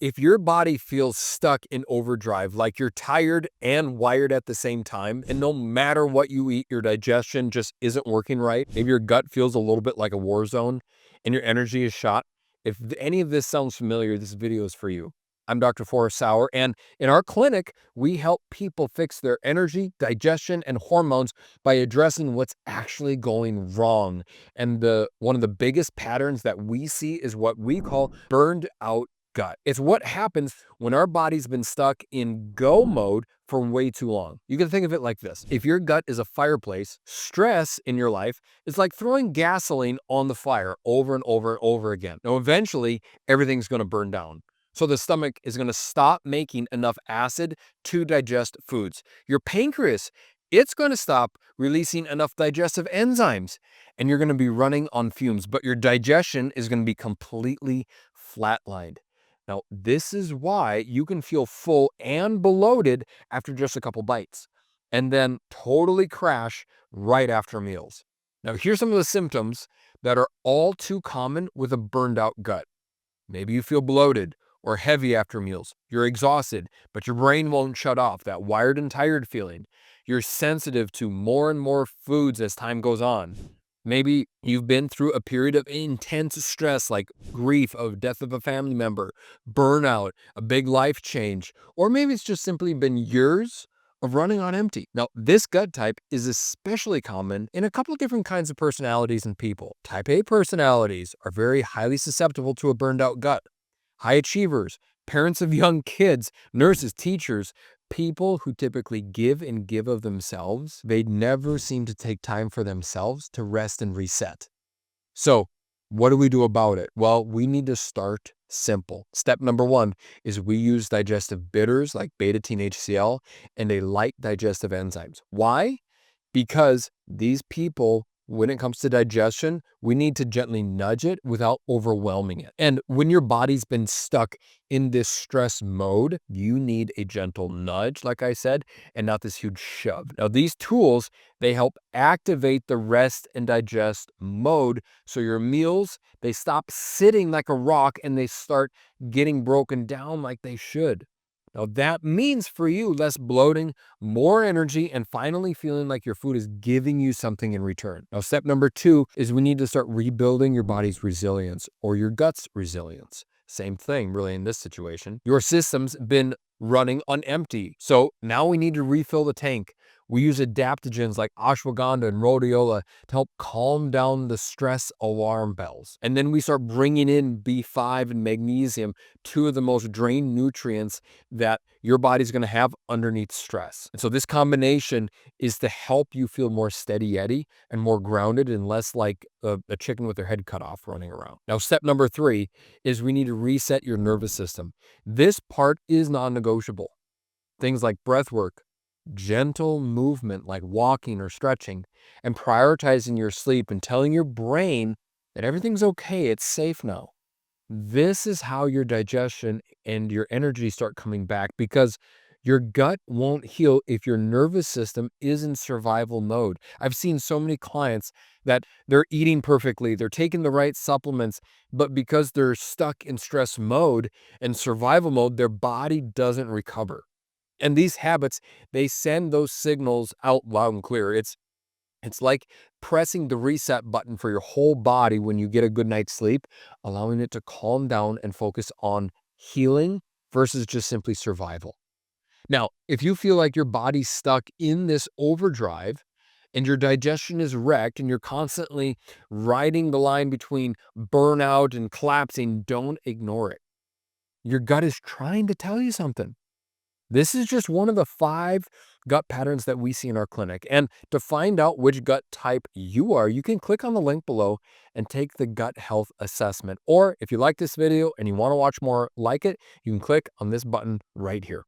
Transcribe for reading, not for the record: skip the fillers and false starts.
If your body feels stuck in overdrive, like you're tired and wired at the same time, and no matter what you eat, your digestion just isn't working right, maybe your gut feels a little bit like a war zone and your energy is shot, if any of this sounds familiar, this video is for you. I'm Dr. Forrest Sauer, and in our clinic, we help people fix their energy, digestion, and hormones by addressing what's actually going wrong. And one of the biggest patterns that we see is what we call burned out gut. It's what happens when our body's been stuck in go mode for way too long. You can think of it like this. If your gut is a fireplace, stress in your life is like throwing gasoline on the fire over and over and over again. Now, eventually, everything's going to burn down. So the stomach is going to stop making enough acid to digest foods. Your pancreas, it's going to stop releasing enough digestive enzymes, and you're going to be running on fumes, but your digestion is going to be completely flatlined. Now, this is why you can feel full and bloated after just a couple bites, and then totally crash right after meals. Now, here's some of the symptoms that are all too common with a burned out gut. Maybe you feel bloated or heavy after meals. You're exhausted, but your brain won't shut off, that wired and tired feeling. You're sensitive to more and more foods as time goes on. Maybe you've been through a period of intense stress like grief of death of a family member, burnout, a big life change, or maybe it's just simply been years of running on empty. Now, this gut type is especially common in a couple of different kinds of personalities and people. Type A personalities are very highly susceptible to a burned out gut. High achievers, parents of young kids, nurses, teachers, people who typically give and give of themselves, they never seem to take time for themselves to rest and reset. So what do we do about it? Well, we need to start simple. Step number one is we use digestive bitters like beta-HCl and a light digestive enzymes. Why? Because these people, when it comes to digestion, we need to gently nudge it without overwhelming it. And when your body's been stuck in this stress mode, you need a gentle nudge, like I said, and not this huge shove. Now, these tools, they help activate the rest and digest mode so your meals, they stop sitting like a rock and they start getting broken down like they should. Now, that means for you less bloating, more energy, and finally feeling like your food is giving you something in return. Now, step number two is we need to start rebuilding your body's resilience or your gut's resilience. Same thing, really, in this situation. Your system's been running on empty. So now we need to refill the tank. We use adaptogens like ashwagandha and rhodiola to help calm down the stress alarm bells. And then we start bringing in B5 and magnesium, two of the most drained nutrients that your body's going to have underneath stress. And so this combination is to help you feel more steady Eddie and more grounded and less like a chicken with their head cut off running around. Now, step number three is we need to reset your nervous system. This part is non-negotiable. Things like breath work, gentle movement like walking or stretching, and prioritizing your sleep and telling your brain that everything's okay, it's safe now. This is how your digestion and your energy start coming back, because your gut won't heal if your nervous system is in survival mode. I've seen so many clients that they're eating perfectly, they're taking the right supplements, but because they're stuck in stress mode and survival mode, their body doesn't recover. And these habits, they send those signals out loud and clear. It's like pressing the reset button for your whole body when you get a good night's sleep, allowing it to calm down and focus on healing versus just simply survival. Now, if you feel like your body's stuck in this overdrive and your digestion is wrecked and you're constantly riding the line between burnout and collapsing, don't ignore it. Your gut is trying to tell you something. This is just one of the 5 gut patterns that we see in our clinic. And to find out which gut type you are, you can click on the link below and take the gut health assessment. Or if you like this video and you want to watch more like it, you can click on this button right here.